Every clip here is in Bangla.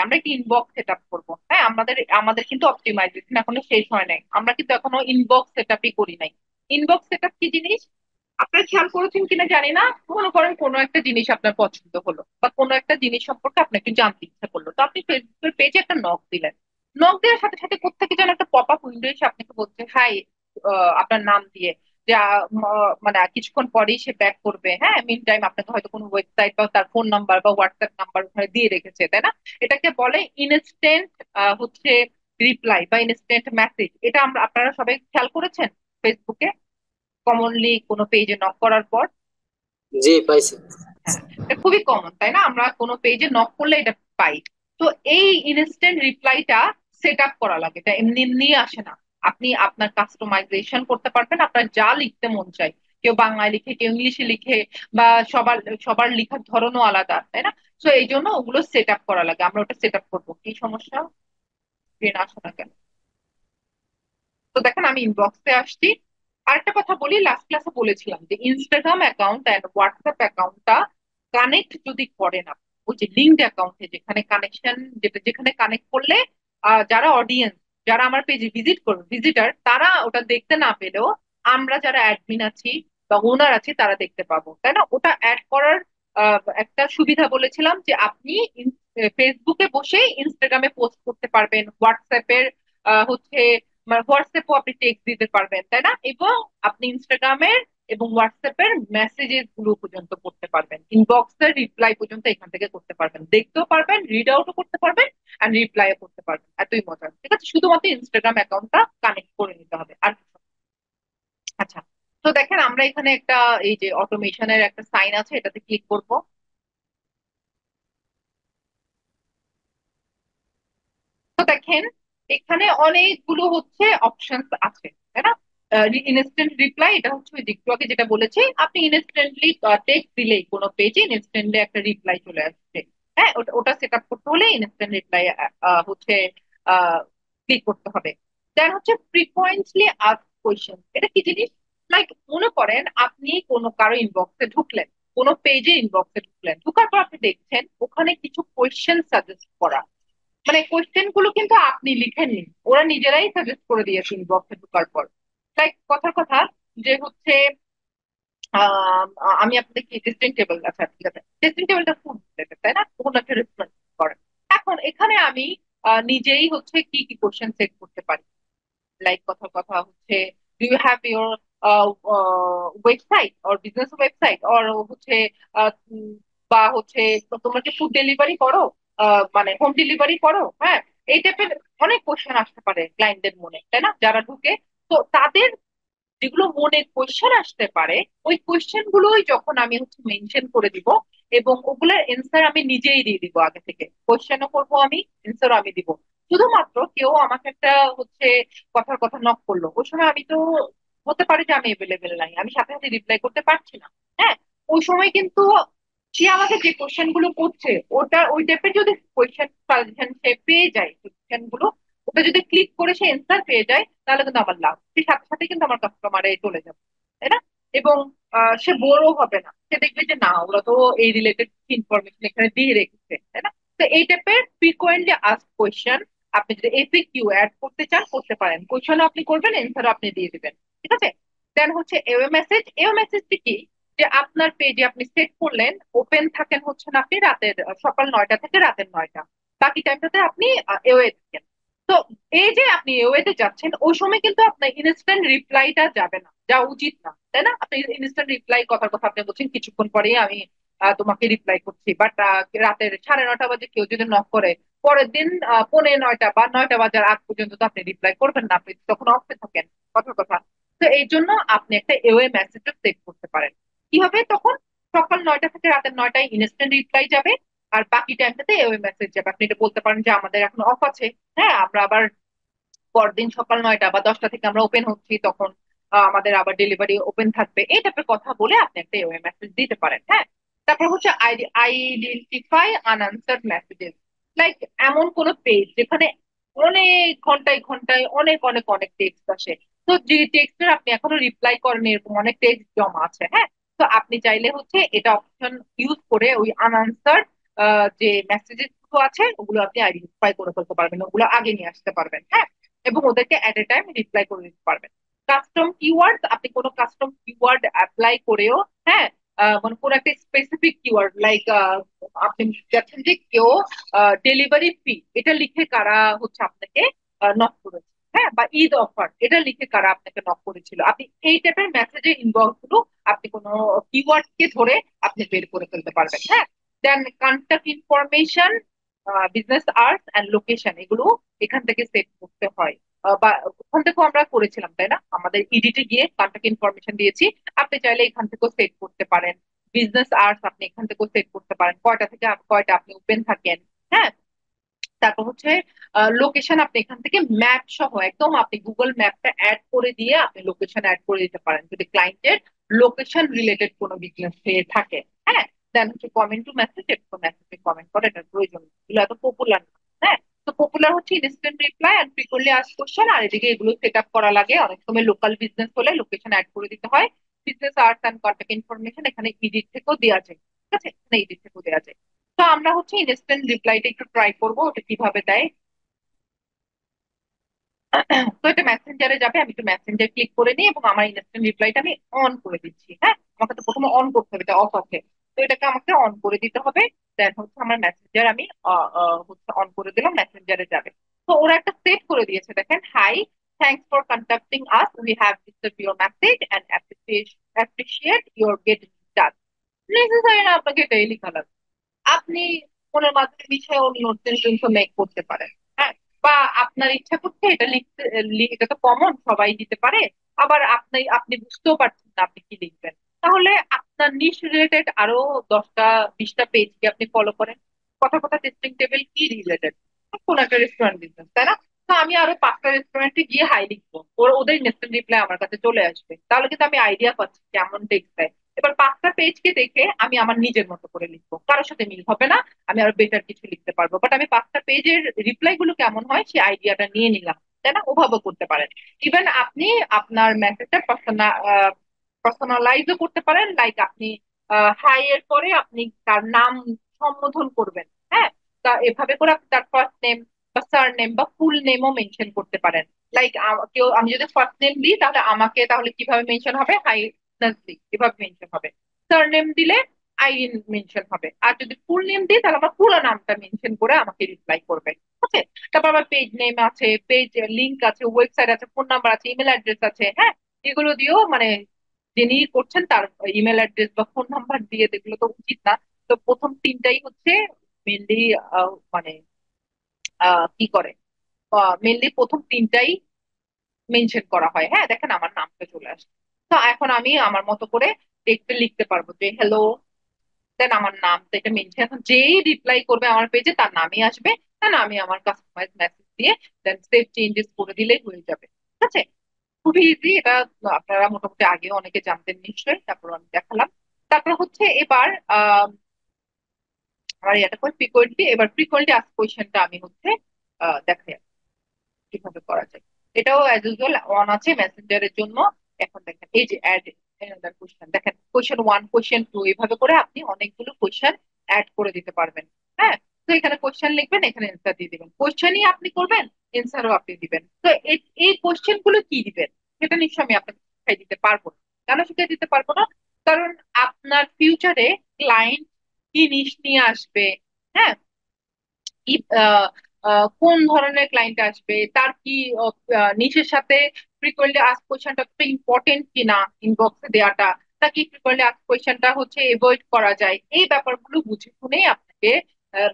আমরা কি ইনবক্স সেট আপ করবো। হ্যাঁ, আমাদের আমাদের কিন্তু অপটিমাইজেশন এখনো শেষ হয় নাই, আমরা কিন্তু এখনো ইনবক্স সেট আপই করি নাই। ইনবক্স সেট আপ কি জিনিস আপনারা খেয়াল করেছেন কিনা জানি না। মনে করেন কোনো একটা জিনিস আপনার পছন্দ হলো বা কোনো একটা জিনিস সম্পর্কে আপনাকে জানতে ইচ্ছা করলো, তো আপনি ফেসবুকের পেজে একটা নক দিলেন। নক দেওয়ার সাথে সাথে কোত্থেকে যেন একটা পপ আপ উইন্ডো এসে আপনাকে বলছে হাই, আপনার নাম দিয়ে, যা মানে কিছুক্ষণ পরেই সে ব্যাক করবে। হ্যাঁ, মিন টাইম আপনাকে হয়তো কোনো ওয়েবসাইট বা তার ফোন নাম্বার বা হোয়াটসঅ্যাপ নাম্বার ওখানে দিয়ে রেখেছে, তাই না? এটাকে বলে ইনস্ট্যান্ট হচ্ছে রিপ্লাই বা ইনস্ট্যান্ট মেসেজ। এটা আমরা আপনারা সবাই খেয়াল করেছেন ফেসবুকে কমনলি কোনো পেজে নক করার পর। জি, পাইছি। হ্যাঁ, এটা খুবই কমন তাই না, আমরা কোনো পেজে নক করলে এটা পাই। তো এই ইনস্ট্যান্ট রিপ্লাইটা সেট আপ করা লাগে, এটা এমনি এমনি আসে না। আপনি আপনার কাস্টমাইজেশন করতে পারবেন, আপনার যা লিখতে মন চায়, কেউ বাংলায় লিখে কেউ ইংলিশে লিখে, বা সবার সবার লেখার ধরনও আলাদা, তাই না? তো এই জন্য ওগুলো সেট আপ করা লাগে, আমরা ওটা সেট আপ করবো। কি সমস্যা, স্ক্রিন আসে না কেন? তো দেখেন আমি ইনবক্সে আসছি। আরেকটা কথা বলি, লাস্ট ক্লাসে বলেছিলাম যে ইনস্টাগ্রাম অ্যাকাউন্ট এন্ড হোয়াটসঅ্যাপ অ্যাকাউন্টটা কানেক্ট যদি করেন আপনি, ওই যে লিঙ্কড অ্যাকাউন্টে যেখানে কানেকশন, যেটা যেখানে কানেক্ট করলে যারা অডিয়েন্স, যারা আমার পেজে ভিজিট করবে, ভিজিটার, তারা ওটা দেখতে না পেলেও আমরা যারা অ্যাডমিন আছি বা ওনার আছি তারা দেখতে পাবো, তাই না? ওটা অ্যাড করার একটা সুবিধা বলেছিলাম যে আপনি ফেসবুকে বসে ইনস্টাগ্রামে পোস্ট করতে পারবেন, হোয়াটসঅ্যাপের হচ্ছে মানে হোয়াটসঅ্যাপও আপনি টেক্সট দিতে পারবেন, তাই না? এবং আপনি ইনস্টাগ্রামের এবং হোয়াটসঅ্যাপের মেসেজেস গুলো পর্যন্ত করতে পারবেন, ইনবক্সের রিপ্লাই পর্যন্ত এখান থেকে করতে পারবেন, দেখতেও পারবেন, রিড আউটও করতে পারবেন, আর রিপ্লাইও করতে পারবেন। এতই মজা, ঠিক আছে? শুধুমাত্র ইনস্টাগ্রাম অ্যাকাউন্টটা কানেক্ট করে নিতে হবে আর কিছু না। আচ্ছা, তো দেখেন আমরা এখানে একটা, এই যে অটোমেশনের একটা সাইন আছে, এটাতে ক্লিক করব। তো দেখেন এখানে অনেকগুলো হচ্ছে অপশনস আছে, তাই না? ইনস্ট্যান্ট রিপ্লাই, এটা হচ্ছে ওই যে একটু আগে যেটা বলেছি, আপনি ইনস্ট্যান্টলি টেক্সট দিলেই কোনো পেজে ইনস্ট্যান্টলি একটা রিপ্লাই চলে আসছে। হ্যাঁ, ওটা ওটা সেট আপ করতে হলে ইনস্ট্যান্ট রিপ্লাই হচ্ছে ক্লিক করতে হবে। দেন হচ্ছে ফ্রিকোয়েন্টলি আস্ক কোয়েশ্চেন, এটা কি জিনিস? লাইক মনে করেন আপনি কোনো কারো ইনবক্সে ঢুকলেন, কোনো পেজে ইনবক্সে ঢুকলেন, ঢুকার পর আপনি দেখছেন ওখানে কিছু কোয়েশ্চেন সাজেস্ট করা। মানে কোয়েশ্চেন গুলো কিন্তু আপনি লিখেননি, ওরা নিজেরাই সাজেস্ট করে দিয়েছেন বক্সে ঢোকার পর। লাইক কথার কথা যে হচ্ছে আহ আমি আপনাকে টেস্টিং টেবিল, আচ্ছা ঠিক আছে, টেস্টিং টেবিলটা ফুড রিলেটেড, তাই না? কোনো একটা রেস্টুরেন্ট করেন। এখন এখানে আমি নিজেই হচ্ছে কি কি কোশ্চেন সেট করতে পারি। লাইক কথার কথা হচ্ছে do you have your website or business website or হচ্ছে উম, বা হচ্ছে তোমরা কি ফুড ডেলিভারি করো, মানে হোম ডেলিভারি করো? হ্যাঁ, এই টাইপের অনেক কোশ্চেন আসতে পারে ক্লায়েন্টদের মনে, তাই না, যারা ঢুকে। তো তাদের যেগুলো মনে কোয়েশ্চেন আসতে পারে, ওই কোয়েশ্চেন গুলোই যখন আমি হচ্ছে মেনশন করে দিব, এবং ওগুলোর এনসার আমি নিজেই দিয়ে দিব, আগে থেকে কোয়েশ্চেনও করবো আমি, এনসারও আমি দিব। শুধুমাত্র কেউ আমাকে একটা হচ্ছে কথার কথা নক করলো, ওই সময় আমি তো হতে পারে যে আমি এভেলেবেল নাই, আমি সাথে সাথে রিপ্লাই করতে পারছি না। হ্যাঁ, ওই সময় কিন্তু সে আমাকে যে কোয়েশ্চেন গুলো করছে, ওটা ওই টাইপের যদি কোয়েশ্চেন সাজেশন সে পেয়ে যায়, কোয়েশ্চেন গুলো ওটা যদি ক্লিক করে সে এনসার পেয়ে যায়, তাহলে কিন্তু আমার লাভ, সে সাথে সাথে কিন্তু আমার কাস্টমারে চলে যাবে, তাই না? এবং সে বোরও হবে না, সে দেখবে যে না, ওরা তো এই রিলেটেড ইনফরমেশন এখানে দিয়ে রেখেছে, তাই না? তো এই টাইপের ফ্রিকোয়েন্টলি আস্ক কোয়েশ্চেন আপনি যদি এফিকিউ অ্যাড করতে চান করতে পারেন, কোয়েশ্চেনও আপনি করবেন, এনসারও আপনি দিয়ে দিবেন, ঠিক আছে? দেন হচ্ছে এও মেসেজ। এও মেসেজটি কি, যে আপনার পেজে আপনি সেট করলেন ওপেন থাকেন হচ্ছে না আপনি রাতের সকাল 9টা থেকে রাতের 9টা, বাকি টাইমটাতে আপনি এওয়ে থাকেন। তো এই যে আপনি এওয়েতে যাচ্ছেন, ওই সময় কিন্তু আপনার ইনস্ট্যান্ট রিপ্লাইটা যাবে না, যা উচিত না, তাই না? আপনি ইনস্ট্যান্ট রিপ্লাই কথার কথা আপনি বলছেন কিছুক্ষণ পরেই আমি তোমাকে রিপ্লাই করছি, বাট রাতের 9:30 বাজে কেউ যদি নক করে, পরের দিন 9:45 বা 9টা বাজার আগ পর্যন্ত তো আপনি রিপ্লাই করবেন না, আপনি তখন অফে থাকেন, কথার কথা। তো এই জন্য আপনি একটা এওয়ে মেসেজও সেট করতে পারেন। কি হবে তখন, সকাল 9টা থেকে রাতের 9টায় ইনস্ট্যান্ট রিপ্লাই যাবে, আর বাকি টাইমটাতে এওয়ে মেসেজ যাবে। আপনি এটা বলতে পারেন যে আমাদের এখন অফ আছে, হ্যাঁ আমরা আবার পরদিন সকাল 9টা বা 10টা থেকে আমরা ওপেন হচ্ছি, তখন আমাদের আবার ডেলিভারি ওপেন থাকবে, এই টাইপের কথা বলে আপনি একটা ইমেল মেসেজ দিতে পারেন। হ্যাঁ, তারপর হচ্ছে আইডেন্টিফাই আনআনসার্ড মেসেজেস। লাইক এমন কোন পেজ যেখানে অনেক ঘন্টায় ঘন্টায় অনেক অনেক অনেক টেক্সট আসে, তো যে টেক্সটের আপনি এখনো রিপ্লাই করেন, এরকম অনেক টেক্সট জমা আছে। হ্যাঁ, তো আপনি চাইলে হচ্ছে এটা অপশন ইউজ করে ওই আনআনসার্ড যে মেসেজেস গুলো আছে ওগুলো আপনি আইডেন্টিফাই করে ফেলতে পারবেন, ওগুলো আগে নিয়ে আসতে পারবেন। হ্যাঁ, এবং ওদেরকে এট এ টাইম রিপ্লাই করে দিতে পারবেন। কাস্টম কিওয়ার্ড, আপনি কোনো কাস্টম কিওয়ার্ড অ্যাপ্লাই করেও, হ্যাঁ, মানে কোনো একটা স্পেসিফিক কিওয়ার্ড লাইক আপনি যাচ্ছেন যে কেউ ডেলিভারি ফি এটা লিখে কারা হচ্ছে আপনাকে নক করেছে, হ্যাঁ, বা ঈদ অফার এটা লিখে কারা আপনাকে নক করেছিল, আপনি এই টাইপের মেসেজের ইনবক্স গুলো আপনি কোনো কিওয়ার্ড কে ধরে আপনি বের করে ফেলতে পারবেন। হ্যাঁ, then contact information, business hours and location, এগুলো এখান থেকে সেট করতে হয়। বা ওখান থেকেও আমরা করেছিলাম তাই না, আমাদের ইডিটে গিয়ে কন্ট্যাক্ট ইনফরমেশন দিয়েছি, আপনি চাইলে এখান থেকেও সেট করতে পারেন। বিজনেস আওয়ার্স আপনি এখান থেকেও সেট করতে পারেন, কয়টা থেকে কয়টা আপনি ওপেন থাকেন। হ্যাঁ, তারপর হচ্ছে লোকেশন, আপনি এখান থেকে ম্যাপ সহ একদম আপনি গুগল ম্যাপটা অ্যাড করে দিয়ে আপনি লোকেশন অ্যাড করে দিতে পারেন যদি ক্লায়েন্টের লোকেশন রিলেটেড কোনো বিজনেস হয়ে থাকে। হ্যাঁ, দেন হচ্ছে কমেন্ট টু মেসেজ, একটু মেসেজে কমেন্ট করে, এটার প্রয়োজন এগুলো এত পপুলার না। হ্যাঁ, তো পপুলার হচ্ছে instant reply and frequently ask question, আর এদিকে এগুলো সেট আপ করা লাগে, অনেক সময় লোকাল বিজনেস হলে লোকেশন অ্যাড করে দিতে হয়। Business hours and contact information এখানে ইডিট থেকেও দেওয়া যায়, ঠিক আছে, এখানে ইডিট থেকেও দেওয়া যায়। তো আমরা হচ্ছে ইনস্ট্যান্ট রিপ্লাইটা একটু ট্রাই করবো ওটা কিভাবে দেয়। তো এটা মেসেঞ্জারে যাবে, আমি একটু মেসেঞ্জার ক্লিক করে নিই এবং আমার ইনস্ট্যান্ট রিপ্লাইটা আমি অন করে দিচ্ছি। হ্যাঁ, আমাকে তো প্রথমে অন করতে হবে, এটা অফ আছে, তো এটাকে আমাকে অন করে দিতে হবে। দেন হচ্ছে আমার মেসেঞ্জার আমি হচ্ছে অন করে দিলাম, মেসেঞ্জারে যাবে। তো ওরা একটা সেট করে দিয়েছে, দেখেন, hi, thanks for contacting us, we have received your message and appreciate your getting touch. Necessary না আপনাকে ডেইলি কালার, আপনি ফোনের মাধ্যমে বিষয়ে অন্য সেন্টেন্স মেক করতে পারেন। হ্যাঁ, বা আপনার ইচ্ছা করছে এটা লিখতে, এটা তো কমন সবাই দিতে পারে, আবার আপনি আপনি বুঝতেও পারছেন না আপনি কি লিখবেন, তাহলে আপনার নিশ রিলেটেড আরো 10টা 20টা পেজ কি আপনি ফলো করেন, কথা কথা টেস্টিং টেবিল কি রিলেটেড, কোন একটা রেস্টুরেন্ট বিজনেস তাই না, তো আমি আরো 5টা রেস্টুরেন্টে গিয়ে হাই লিখবো, ওদের ইনস্ট্যান্ট রিপ্লাই আমার কাছে চলে আসবে, তাহলে কিন্তু আমি আইডিয়া পাচ্ছি কেমন টেক্সট দেয়। এবার 5টা পেজকে দেখে আমি আমার নিজের মতো করে লিখবো, কারোর সাথে মিল হবে না, আমি আরো বেটার কিছু লিখতে পারবো, বাট আমি 5টা পেজের রিপ্লাই গুলো কেমন হয় সেই আইডিয়াটা নিয়ে নিলাম, তাই না, ওভাবে করতে পারেন। ইভেন আপনি আপনার মেসেজটা পার্সোনালাইজও করতে পারেন, লাইক আপনি হাই এর পরে আপনি তার নাম সম্বোধন করবেন। হ্যাঁ, তা এভাবে করে আপনি তার ফার্স্ট নেম বা সার নেম বা ফুল নেমও মেনশন করতে পারেন। লাইক কেউ, আমি যদি ফার্স্ট নেম দিই তাহলে আমাকে তাহলে কিভাবে মেনশন হবে, হাই নাজরি এভাবে মেনশন হবে। সারনেম দিলে আইরিন মেনশন হবে, আর যদি ফুল নেম দিই তাহলে আমার পুরো নামটা মেনশন করে আমাকে রিপ্লাই করবে, ঠিক আছে। তারপর আমার পেজ নেম আছে, পেজ লিংক আছে, ওয়েবসাইট আছে, ফোন নাম্বার আছে, ইমেল অ্যাড্রেস আছে। হ্যাঁ, এগুলো দিয়েও মানে যিনি করছেন তার ইমেল অ্যাড্রেস বা ফোন নাম্বার দিয়ে, দেখলো তো উচিত না। তো প্রথম তিনটাই হচ্ছে মেনলি মানে কি করে, মেনলি প্রথম তিনটাই মেনশন করা হয়। হ্যাঁ, দেখেন আমার নামটা চলে আসে। তো এখন আমি আমার মতো করে টেক্সটে লিখতে পারবো যে হ্যালো, দেন আমার নাম তো এটা মেনশন, এখন যেই রিপ্লাই করবে আমার পেজে তার নামই আসবে, দেন আমি আমার কাস্টমাইজ মেসেজ দিয়ে দেন সেভ চেঞ্জেস করে দিলেই হয়ে যাবে, ঠিক আছে। খুবই ইজি এটা, আপনারা মোটামুটি আগে অনেকে জানতেন নিশ্চয়ই, তারপর আমি দেখালাম। তারপর হচ্ছে এবার আমার এটা করে ফ্রিকোয়েন্টলি, এবার ফ্রিকোয়েন্টলি আস্ক কোয়েশ্চেনটা আমি হচ্ছে দেখাই কিভাবে করা যায়। এটাও অ্যাজ ইউজুয়াল অন আছে মেসেঞ্জারের জন্য। এখন দেখেন এই যে অ্যাড অ্যানাদার কোশ্চেন, দেখেন কোশ্চেন ওয়ান, কোশ্চেন টু, এইভাবে করে আপনি অনেকগুলো কোশ্চেন অ্যাড করে দিতে পারবেন। হ্যাঁ, তো এখানে কোশ্চেন লিখবেন, এখানে অ্যান্সার দিয়ে দিবেন, কোশ্চেনই আপনি করবেন, অ্যান্সারও আপনি দিবেন। তো এই কোশ্চেন গুলো কি দিবেন সেটা নিশ্চয়ই আমি আপনাকে শিখাই দিতে পারবো না। কেন শিখাই দিতে পারবো না, কারণ আপনার ফিউচারে ক্লায়েন্ট কি নিশ নিয়ে আসবে, হ্যাঁ, কি কোন ধরনের ক্লায়েন্ট আসবে, তার কি নিশের সাথে ফ্রিকোয়েন্টলি আস্ক কোয়েশ্চেনটা তো ইম্পর্টেন্ট কিনা ইনবক্সে দেওয়াটা, নাকি ফ্রিকোয়েন্টলি আস্ক কোয়েশ্চেনটা হচ্ছে এভয়েড করা যায়, এই ব্যাপারগুলো বুঝে শুনেই আপনাকে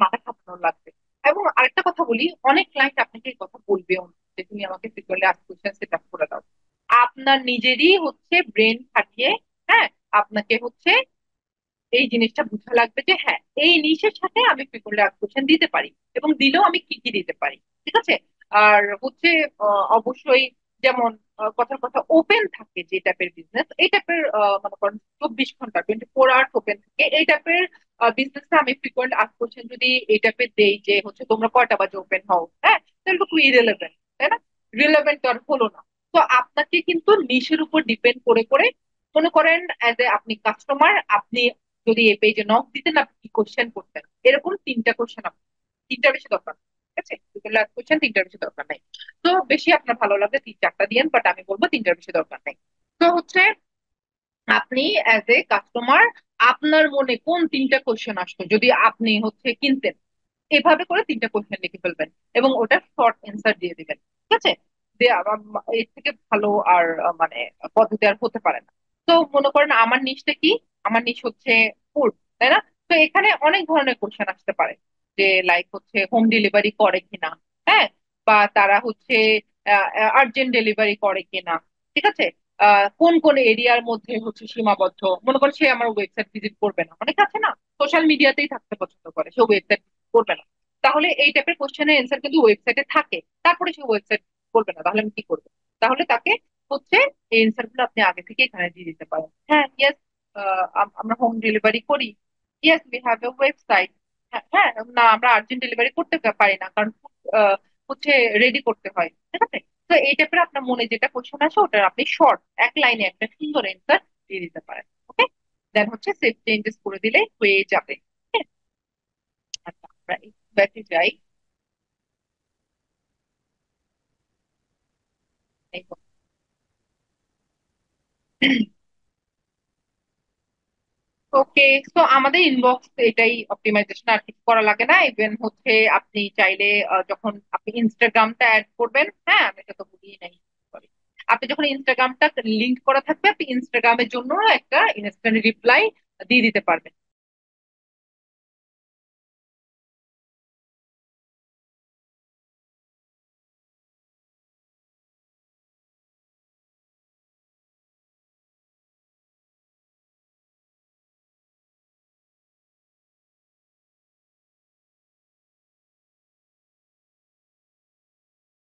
মাথা খাটানো লাগবে। এবং আরেকটা কথা বলি, অনেক ক্লায়েন্ট আপনাকে এই কথা বলবেও না যে তুমি আমাকে frequently ask question set up করে দাও, আপনার নিজেরই হচ্ছে ব্রেন খাটিয়ে, হ্যাঁ, আপনাকে হচ্ছে এই জিনিসটা বোঝা লাগবে যে হ্যাঁ এই নিশের সাথে আমি ফ্রিকোয়েন্টলি কোশ্চেন দিতে পারি, এবং দিলেও আমি কি কি দিতে পারি, ঠিক আছে। আর হচ্ছে অবশ্যই যেমন কথার কথা ওপেন থাকে যে টাইপের বিজনেস, এই টাইপের মনে করেন 24 ঘন্টা 24 আওয়ার্স ওপেন থাকে এই টাইপের বিজনেসটা আমি ফ্রিকোয়েন্ট আস্ক কোশ্চেন যদি এই টাইপের দেই যে হচ্ছে তোমরা কয়টা বাজে ওপেন হও, হ্যাঁ, তাহলে তো খুব ইরেলেভেন্ট, তাই না, রিলেভেন্ট আর হলো না। তো আপনাকে কিন্তু নিশের উপর ডিপেন্ড করে করে, মনে করেন অ্যাজ এ আপনি কাস্টমার, আপনি যদি এই পেজে নক দিতেন আপনি কি কোশ্চেন করতেন, এরকম 3টা কোশ্চেন তিনটার বেশি দরকার নেই। ঠিক আছে, লাস্ট কোশ্চেন, তিনটার বেশি দরকার নাই। তো বেশি আপনার ভালো লাগবে তিন চারটা দিয়েন, বাট আমি বলবো তিনটার বেশি দরকার নেই। তো হচ্ছে আপনি অ্যাজ এ কাস্টমার আপনার মনে কোন তিনটা কোশ্চেন আসতো যদি আপনি হচ্ছে কিনতেন, এভাবে করে তিনটা কোশ্চেন লিখে ফেলবেন এবং ওটা শর্ট অ্যান্সার দিয়ে দিবেন। ঠিক আছে, এর থেকে ভালো আর মানে পদ্ধতি আর হতে পারে না। তো মনে করেন আমার নিশটা কি, আমার নিশ হচ্ছে ফুড, তাই না? তো এখানে অনেক ধরনের কোশ্চেন আসতে পারে, যে লাইক হচ্ছে হোম ডেলিভারি করে কিনা, হ্যাঁ, বা তারা হচ্ছে আর্জেন্ট ডেলিভারি করে কিনা, ঠিক আছে, কোন কোন এরিয়ার মধ্যে হচ্ছে সীমাবদ্ধ, মনে করেন সে আমার ওয়েবসাইট ভিজিট করবে না, অনেকে আছে না সোশ্যাল মিডিয়াতেই থাকতে পছন্দ করে, সে ওয়েবসাইট করবে না, তাহলে এই টাইপের কোশ্চেনের অ্যান্সার কিন্তু ওয়েবসাইটে থাকে, তারপরে সে ওয়েবসাইট করবে না, তাহলে আমি কি করবো? তাহলে তাকে হচ্ছে এই অ্যান্সার গুলো আপনি আগে থেকে এখানে দিয়ে দিতে পারেন। হ্যাঁ, ইয়েস, আমরা হোম ডেলিভারি করি, yes we have a website, হ্যাঁ হ্যাঁ, না আমরা আর্জেন্ট ডেলিভারি করতে পারি না, কারণ হচ্ছে রেডি করতে হয়, ঠিক আছে। তো এই টাইপের আপনার মনে যেটা কোশ্চেন আসে ওটা আপনি শর্ট এক লাইনে একটা সুন্দর অ্যান্সার দিয়ে দিতে পারেন। ওকে, দেন হচ্ছে সেভ চেঞ্জেস করে দিলে হয়ে যাবে। হ্যাঁ, আচ্ছা আমরা এই ব্যাচে যাই। ওকে, তো আমাদের ইনবক্স এটাই অপটিমাইজেশন, আর কিছু করা লাগে না। ইভেন হচ্ছে আপনি চাইলে যখন আপনি ইনস্টাগ্রামটা অ্যাড করবেন, হ্যাঁ আমি এটা তো বলি নাই, sorry। আপনি যখন ইনস্টাগ্রামটা লিংক করা থাকবে আপনি ইনস্টাগ্রামের জন্য একটা ইনস্ট্যান্ট রিপ্লাই দিয়ে দিতে পারবেন।